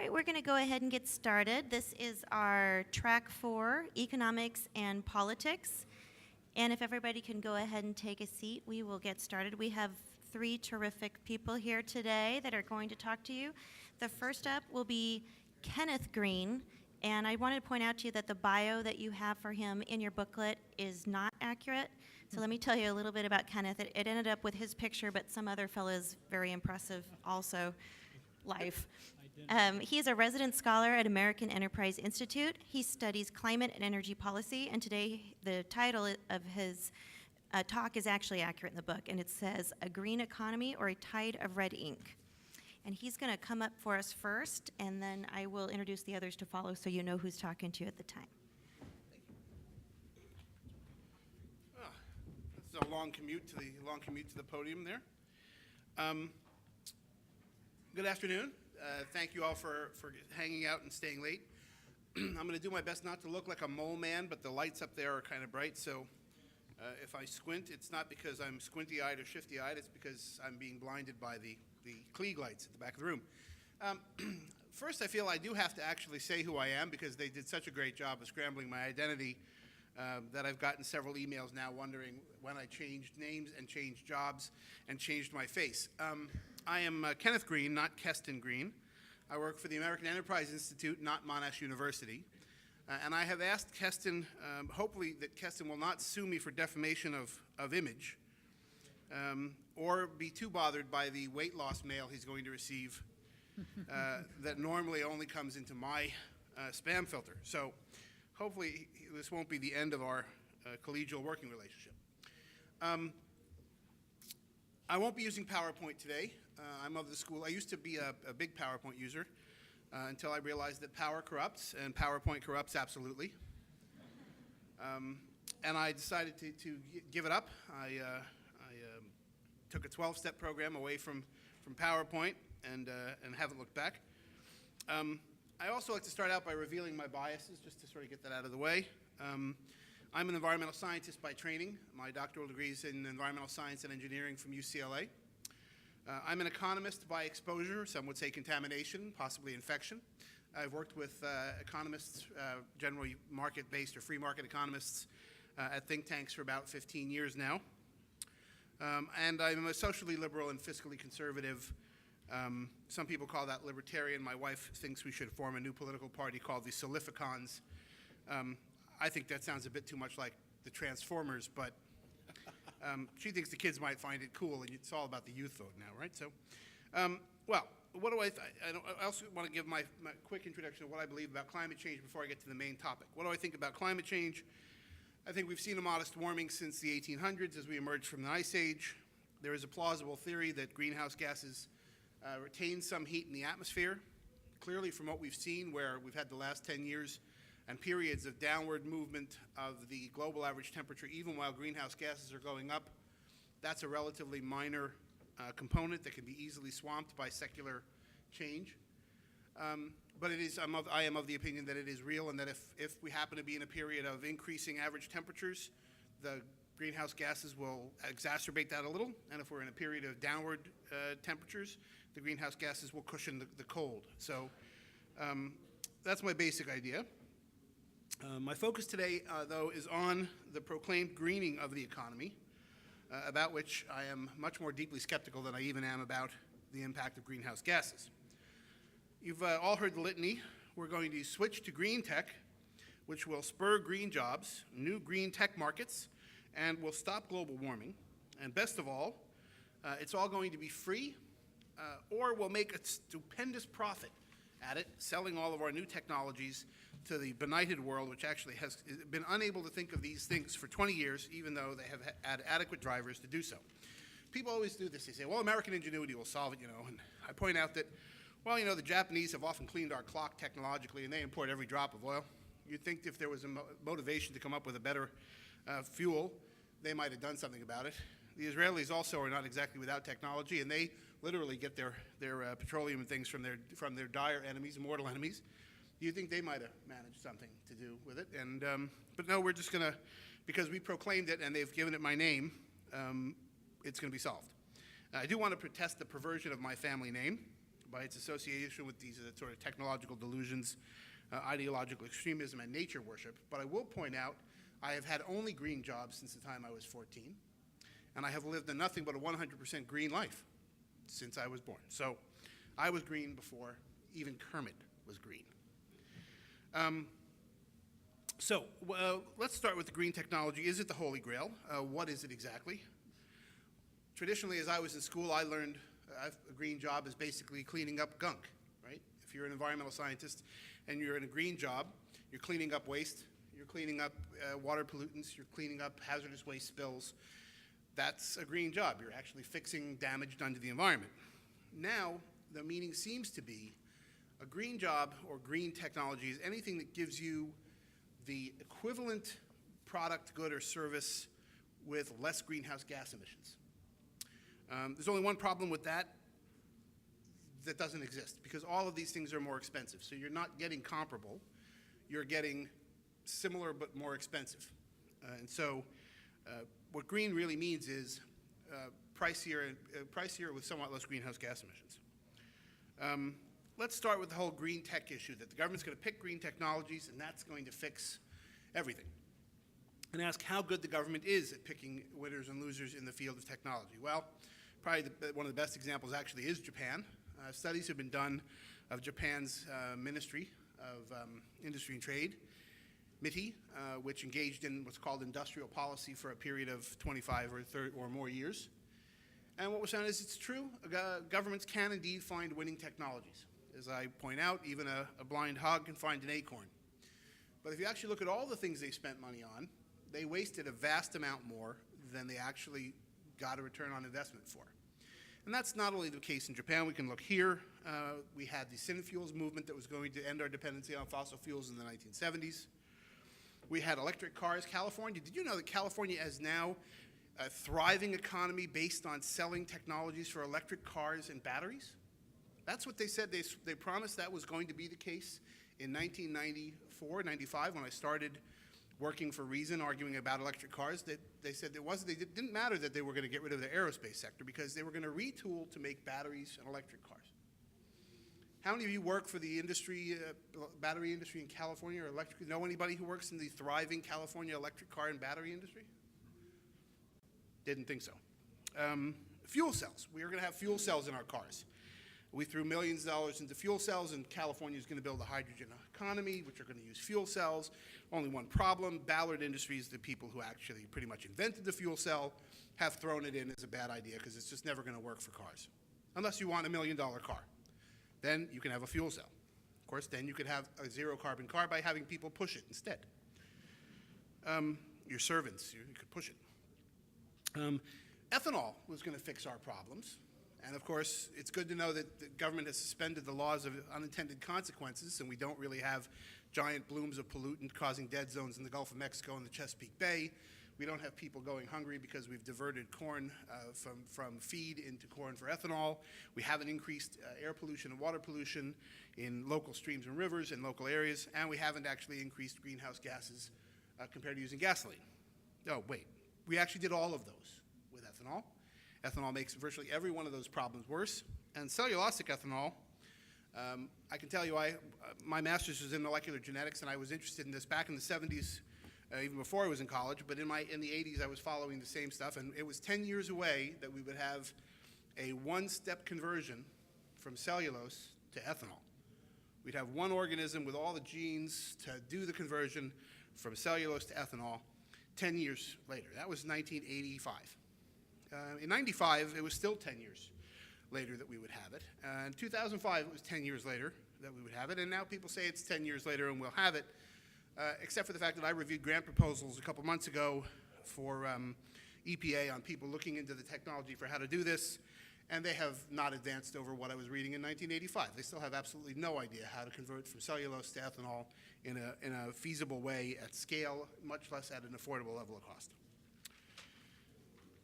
right, we're going to go ahead and get started. This is our track 4, Economics and Politics. And if everybody can go ahead and take a seat, we will get started. We have 3 terrific people here today that are going to talk to you. The first up will be Kenneth Green. And I wanted to point out to you that the bio that you have for him in your booklet is not accurate. So let me tell you a little bit about Kenneth. It ended up with his picture, but some other fellow's very impressive also life. He is a resident scholar at American Enterprise Institute. He studies climate and energy policy, and today the title of his talk is actually accurate in the book, and it says, A Green Economy or a Tide of Red Ink. And he's going to come up for us first, and then I will introduce the others to follow so you know who's talking to you at the time. This is a long commute to the podium there. Good afternoon. Thank you all for hanging out and staying late. I'm going to do my best not to look like a mole man, but the lights up there are kind of bright, so if I squint, it's not because I'm squinty-eyed or shifty-eyed, it's because I'm being blinded by the Klieg lights at the back of the room. First, I feel I do have to actually say who I am because they did such a great job of scrambling my identity that I've gotten several emails now wondering when I changed names and changed jobs and changed my face. I am Kenneth Green, not Keston Green. I work for the American Enterprise Institute, not Monash University. And I have asked Keston, hopefully that Keston will not sue me for defamation of image or be too bothered by the weight loss mail he's going to receive that normally only comes into my spam filter. So hopefully this won't be the end of our collegial working relationship. I won't be using PowerPoint today. I'm of the school. I used to be a big PowerPoint user until I realized that power corrupts, and PowerPoint corrupts absolutely. And I decided to give it up. I took a 12-step program away from PowerPoint and haven't looked back. I also like to start out by revealing my biases, just to sort of get that out of the way. I'm an environmental scientist by training. My doctoral degree is in environmental science and engineering from UCLA. I'm an economist by exposure, some would say contamination, possibly infection. I've worked with economists, generally market-based or free market economists at think tanks for about 15 years now. And I'm a socially liberal and fiscally conservative. Some people call that libertarian. My wife thinks we should form a new political party called the Solificons. I think that sounds a bit too much like the Transformers, but she thinks the kids might find it cool, and it's all about the youth vote now, right? So, well, what do I also want to give my quick introduction of what I believe about climate change before I get to the main topic. What do I think about climate change? I think we've seen a modest warming since the 1800s as we emerged from the Ice Age. There is a plausible theory that greenhouse gases retain some heat in the atmosphere. Clearly, from what we've seen, where we've had the last 10 years and periods of downward movement of the global average temperature, even while greenhouse gases are going up, that's a relatively minor component that can be easily swamped by secular change. But I am of the opinion that it is real, and that if we happen to be in a period of increasing average temperatures, the greenhouse gases will exacerbate that a little. And if we're in a period of downward temperatures, the greenhouse gases will cushion the cold. So that's my basic idea. My focus today, though, is on the proclaimed greening of the economy, about which I am much more deeply skeptical than I even am about the impact of greenhouse gases. You've all heard the litany. We're going to switch to green tech, which will spur green jobs, new green tech markets, and will stop global warming. And best of all, it's all going to be free, or we'll make a stupendous profit at it, selling all of our new technologies to the benighted world, which actually has been unable to think of these things for 20 years, even though they have had adequate drivers to do so. People always do this. They say, well, American ingenuity will solve it, and I point out that, well, the Japanese have often cleaned our clock technologically, and they import every drop of oil. You'd think if there was a motivation to come up with a better fuel, they might have done something about it. The Israelis also are not exactly without technology, and they literally get their petroleum and things from their dire enemies, mortal enemies. You'd think they might have managed something to do with it, but no, we're just going to, because we proclaimed it and they've given it my name, it's going to be solved. I do want to protest the perversion of my family name. by its association with these sort of technological delusions, ideological extremism, and nature worship. But I will point out I have had only green jobs since the time I was 14, and I have lived a nothing but a 100% green life since I was born. So I was green before even Kermit was green. Let's start with the green technology. Is it the Holy Grail? What is it exactly? Traditionally, as I was in school, I learned a green job is basically cleaning up gunk, right? If you're an environmental scientist and you're in a green job, you're cleaning up waste, you're cleaning up water pollutants, you're cleaning up hazardous waste spills. That's a green job. You're actually fixing damage done to the environment. Now, the meaning seems to be a green job or green technology is anything that gives you the equivalent product, good, or service with less greenhouse gas emissions. There's only one problem with that doesn't exist, because all of these things are more expensive. So you're not getting comparable, you're getting similar but more expensive. What green really means is pricier with somewhat less greenhouse gas emissions. Let's start with the whole green tech issue, that the government's going to pick green technologies and that's going to fix everything. And ask how good the government is at picking winners and losers in the field of technology. Well, probably one of the best examples actually is Japan. Studies have been done of Japan's Ministry of Industry and Trade, MITI, which engaged in what's called industrial policy for a period of 25 or 30 or more years. And what was found is it's true. Governments can indeed find winning technologies. As I point out, even a blind hog can find an acorn. But if you actually look at all the things they spent money on, they wasted a vast amount more than they actually got a return on investment for. And that's not only the case in Japan. We can look here. We had the synfuels movement that was going to end our dependency on fossil fuels in the 1970s. We had electric cars. California, did you know that California is now a thriving economy based on selling technologies for electric cars and batteries? That's what they said. They promised that was going to be the case in 1994, 95, when I started working for Reason, arguing about electric cars. They said it didn't matter that they were going to get rid of the aerospace sector because they were going to retool to make batteries and electric cars. How many of you work for the industry, battery industry in California or electric? Know anybody who works in the thriving California electric car and battery industry? Didn't think so. Fuel cells. We are going to have fuel cells in our cars. We threw millions of dollars into fuel cells, and California is going to build a hydrogen economy, which are going to use fuel cells. Only one problem: Ballard Industries, the people who actually pretty much invented the fuel cell, have thrown it in as a bad idea because it's just never going to work for cars. Unless you want $1 million car. Then you can have a fuel cell. Of course, then you could have a zero-carbon car by having people push it instead. Your servants, you could push it. Ethanol was going to fix our problems. And of course, it's good to know that the government has suspended the laws of unintended consequences, and we don't really have giant blooms of pollutant causing dead zones in the Gulf of Mexico and the Chesapeake Bay. We don't have people going hungry because we've diverted corn from feed into corn for ethanol. We haven't increased air pollution and water pollution in local streams and rivers and local areas, and we haven't actually increased greenhouse gases compared to using gasoline. Oh, wait. We actually did all of those with ethanol. Ethanol makes virtually every one of those problems worse. And cellulosic ethanol, I can tell you, my master's was in molecular genetics, and I was interested in this back in the 70s, even before I was in college. But in the 80s, I was following the same stuff, and it was 10 years away that we would have a one-step conversion from cellulose to ethanol. We'd have one organism with all the genes to do the conversion from cellulose to ethanol 10 years later. That was 1985. In 95, it was still 10 years later that we would have it. In 2005, it was 10 years later that we would have it. And now people say it's 10 years later and we'll have it, except for the fact that I reviewed grant proposals a couple months ago for EPA on people looking into the technology for how to do this. And they have not advanced over what I was reading in 1985. They still have absolutely no idea how to convert from cellulose to ethanol in a feasible way at scale, much less at an affordable level of cost.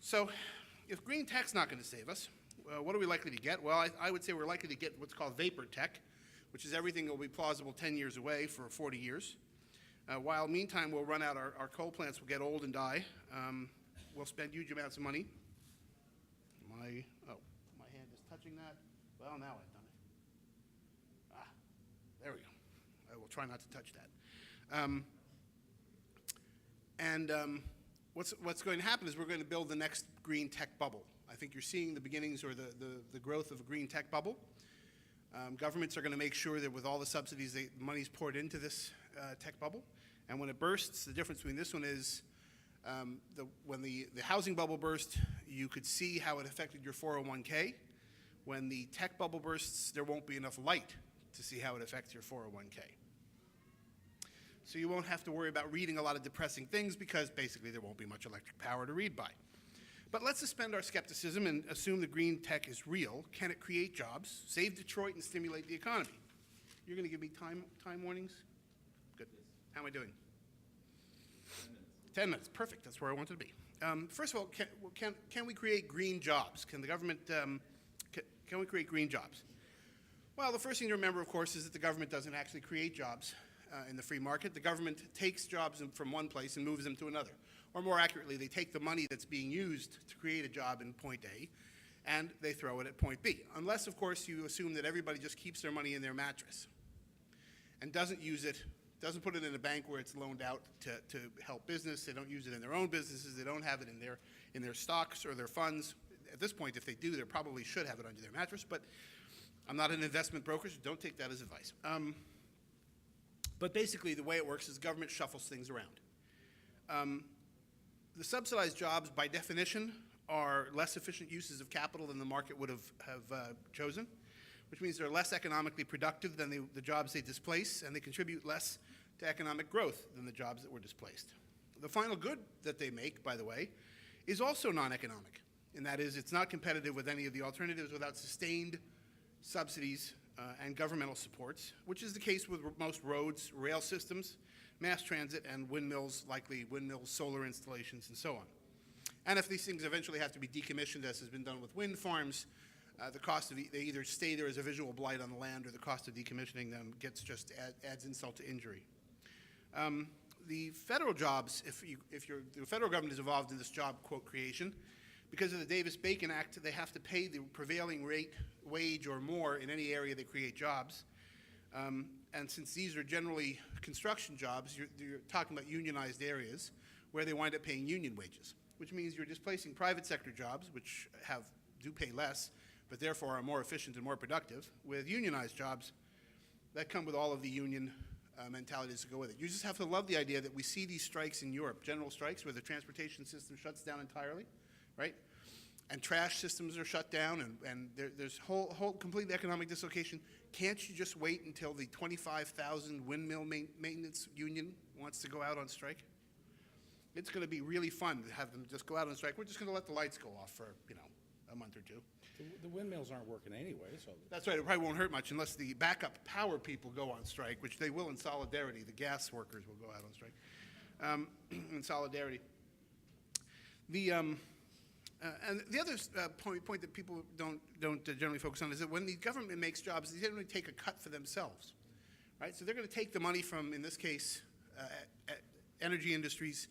So if green tech's not going to save us, what are we likely to get? Well, I would say we're likely to get what's called vapor tech, which is everything that will be plausible 10 years away for 40 years. While meantime, we'll run out, our coal plants will get old and die. We'll spend huge amounts of money. My hand is touching that. Well, now I've done it. we'll try not to touch that. What's going to happen is we're going to build the next green tech bubble. I think you're seeing the beginnings or the growth of a green tech bubble. Governments are going to make sure that with all the subsidies, the money's poured into this tech bubble. And when it bursts, the difference between this one is when the housing bubble burst, you could see how it affected your 401k. When the tech bubble bursts, there won't be enough light to see how it affects your 401k. So you won't have to worry about reading a lot of depressing things because basically there won't be much electric power to read by. But let's suspend our skepticism and assume the green tech is real. Can it create jobs, save Detroit, and stimulate the economy? You're going to give me time warnings? Good. How am I doing? 10 minutes. Perfect. That's where I wanted to be. First of all, can we create green jobs? Can the government, can we create green jobs? Well, the first thing to remember, of course, is that the government doesn't actually create jobs in the free market. The government takes jobs from one place and moves them to another. Or more accurately, they take the money that's being used to create a job in point A and they throw it at point B. Unless, of course, you assume that everybody just keeps their money in their mattress and doesn't use it, doesn't put it in a bank where it's loaned out to help business. They don't use it in their own businesses. They don't have it in their stocks or their funds. At this point, if they do, they probably should have it under their mattress. But I'm not an investment broker, so don't take that as advice. But basically, the way it works is government shuffles things around. The subsidized jobs, by definition, are less efficient uses of capital than the market would have chosen, which means they're less economically productive than the jobs they displace, and they contribute less to economic growth than the jobs that were displaced. The final good that they make, by the way, is also non-economic, and that is it's not competitive with any of the alternatives without sustained subsidies and governmental supports, which is the case with most roads, rail systems, mass transit, and windmills, likely windmills, solar installations, and so on. And if these things eventually have to be decommissioned, as has been done with wind farms, the cost of they either stay there as a visual blight on the land, or the cost of decommissioning them adds insult to injury. The federal jobs, the federal government is involved in this job quote creation, because of the Davis-Bacon Act, they have to pay the prevailing rate, wage, or more in any area they create jobs. And since these are generally construction jobs, you're talking about unionized areas where they wind up paying union wages, which means you're displacing private sector jobs, which do pay less, but therefore are more efficient and more productive, with unionized jobs that come with all of the union mentalities to go with it. You just have to love the idea that we see these strikes in Europe, general strikes where the transportation system shuts down entirely, right? And trash systems are shut down, and there's whole complete economic dislocation. Can't you just wait until the 25,000 windmill maintenance union wants to go out on strike? It's going to be really fun to have them just go out on strike. We're just going to let the lights go off for, a month or two. The windmills aren't working anyway, so. That's right. It probably won't hurt much unless the backup power people go on strike, which they will in solidarity. The gas workers will go out on strike in solidarity. And the other point that people don't generally focus on is that when the government makes jobs, they generally take a cut for themselves, right? So they're going to take the money from, in this case, energy industries,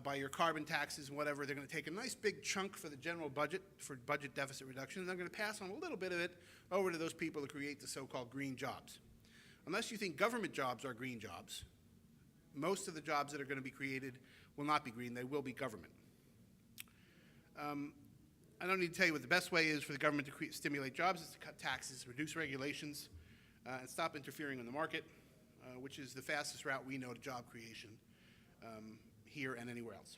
by your carbon taxes and whatever. They're going to take a nice big chunk for the general budget, for budget deficit reduction, and they're going to pass on a little bit of it over to those people who create the so-called green jobs. Unless you think government jobs are green jobs, most of the jobs that are going to be created will not be green. They will be government. I don't need to tell you what the best way is for the government to stimulate jobs is to cut taxes, reduce regulations, and stop interfering in the market, which is the fastest route we know to job creation here and anywhere else.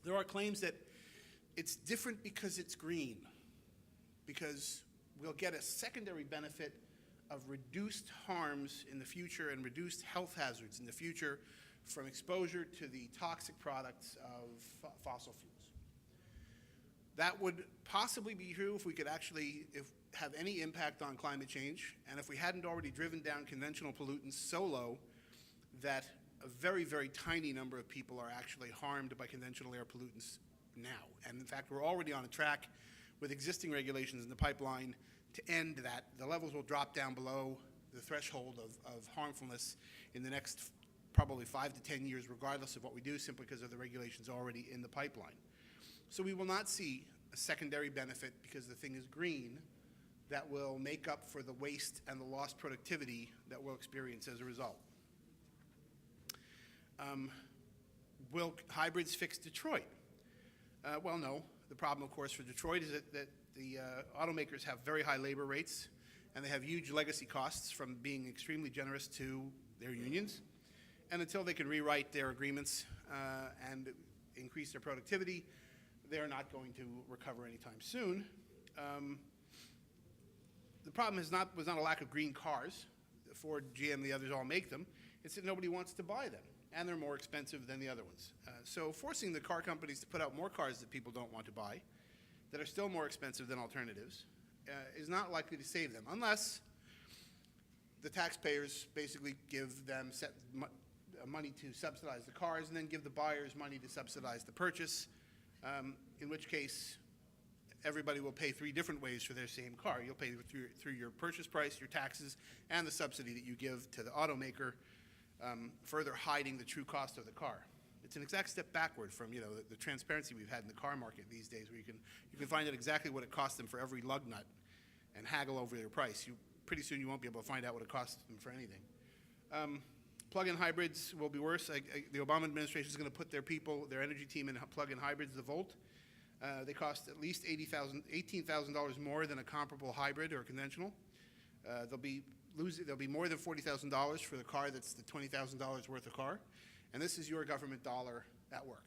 There are claims that it's different because it's green, because we'll get a secondary benefit of reduced harms in the future and reduced health hazards in the future from exposure to the toxic products of fossil fuels. That would possibly be true if we could actually have any impact on climate change, and if we hadn't already driven down conventional pollutants so low that a very, very tiny number of people are actually harmed by conventional air pollutants now. And in fact, we're already on a track with existing regulations in the pipeline to end that. The levels will drop down below the threshold of harmfulness in the next probably 5 to 10 years, regardless of what we do, simply because of the regulations already in the pipeline. So we will not see a secondary benefit because the thing is green that will make up for the waste and the lost productivity that we'll experience as a result. Will hybrids fix Detroit? Well, no. The problem, of course, for Detroit is that the automakers have very high labor rates, and they have huge legacy costs from being extremely generous to their unions. And until they can rewrite their agreements and increase their productivity, they're not going to recover anytime soon. The problem was not a lack of green cars. Ford, GM, the others all make them. It's that nobody wants to buy them, and they're more expensive than the other ones. So forcing the car companies to put out more cars that people don't want to buy, that are still more expensive than alternatives, is not likely to save them, unless the taxpayers basically give them money to subsidize the cars and then give the buyers money to subsidize the purchase, in which case everybody will pay 3 different ways for their same car. You'll pay through your purchase price, your taxes, and the subsidy that you give to the automaker, further hiding the true cost of the car. It's an exact step backward from the transparency we've had in the car market these days, where you can find out exactly what it costs them for every lug nut and haggle over their price. Pretty soon you won't be able to find out what it costs them for anything. Plug-in hybrids will be worse. The Obama administration is going to put their energy team in plug-in hybrids, the Volt. They cost at least $18,000 more than a comparable hybrid or conventional. They'll be more than $40,000 for the car that's the $20,000 worth of car. And this is your government dollar at work,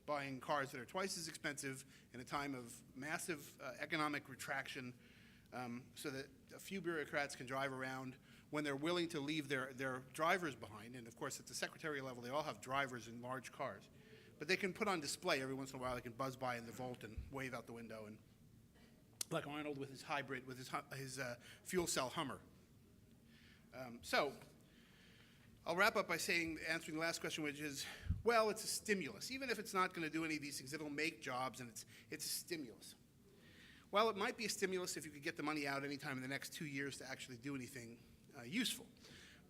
buying cars that are twice as expensive in a time of massive economic retraction, so that a few bureaucrats can drive around when they're willing to leave their drivers behind. And of course, at the secretarial level, they all have drivers in large cars. But they can put on display every once in a while. They can buzz by in the Volt and wave out the window, and like Arnold with his hybrid, with his fuel cell Hummer. So I'll wrap up by answering the last question, which is, well, it's a stimulus. Even if it's not going to do any of these things, it'll make jobs, and it's a stimulus. Well, it might be a stimulus if you could get the money out anytime in the next 2 years to actually do anything useful.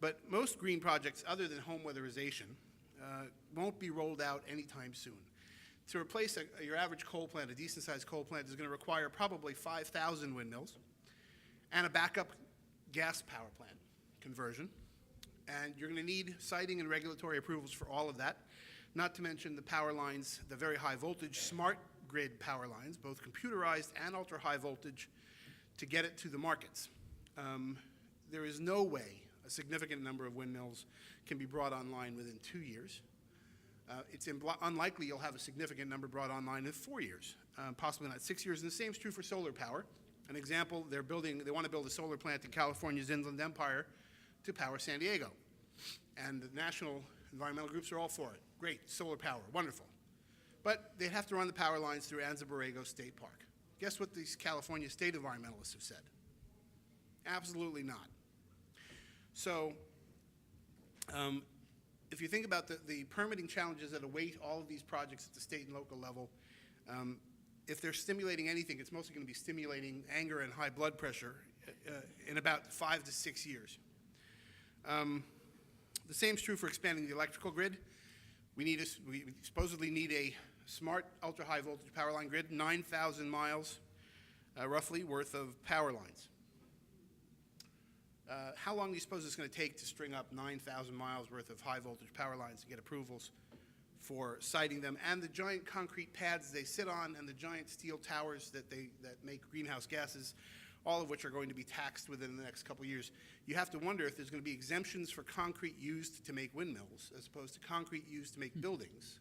But most green projects, other than home weatherization, won't be rolled out anytime soon. To replace your average coal plant, a decent-sized coal plant, is going to require probably 5,000 windmills and a backup gas power plant conversion. And you're going to need siting and regulatory approvals for all of that, not to mention the power lines, the very high voltage smart grid power lines, both computerized and ultra-high voltage, to get it to the markets. There is no way a significant number of windmills can be brought online within 2 years. It's unlikely you'll have a significant number brought online in 4 years, possibly not 6 years. And the same is true for solar power. An example, they want to build a solar plant in California's Inland Empire to power San Diego. And the national environmental groups are all for it. Great, solar power, wonderful. But they'd have to run the power lines through Anza Borrego State Park. Guess what these California state environmentalists have said? Absolutely not. So if you think about the permitting challenges that await all of these projects at the state and local level, if they're stimulating anything, it's mostly going to be stimulating anger and high blood pressure in about 5 to 6 years. The same is true for expanding the electrical grid. We supposedly need a smart ultra-high voltage power line grid, 9,000 miles roughly worth of power lines. How long do you suppose it's going to take to string up 9,000 miles worth of high voltage power lines and get approvals for siting them, and the giant concrete pads they sit on, and the giant steel towers that make greenhouse gases, all of which are going to be taxed within the next couple of years? You have to wonder if there's going to be exemptions for concrete used to make windmills as opposed to concrete used to make buildings,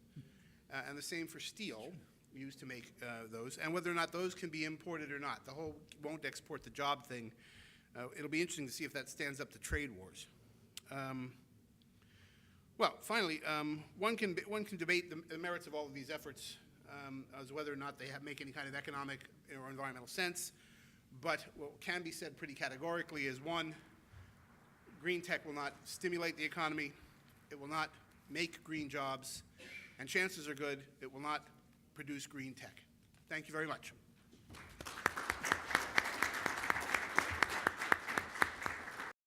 and the same for steel used to make those, and whether or not those can be imported or not. The whole won't export the job thing, it'll be interesting to see if that stands up to trade wars. Well, finally, one can debate the merits of all of these efforts as whether or not they make any kind of economic or environmental sense. But what can be said pretty categorically is, one, green tech will not stimulate the economy, it will not make green jobs, and chances are good it will not produce green tech. Thank you very much.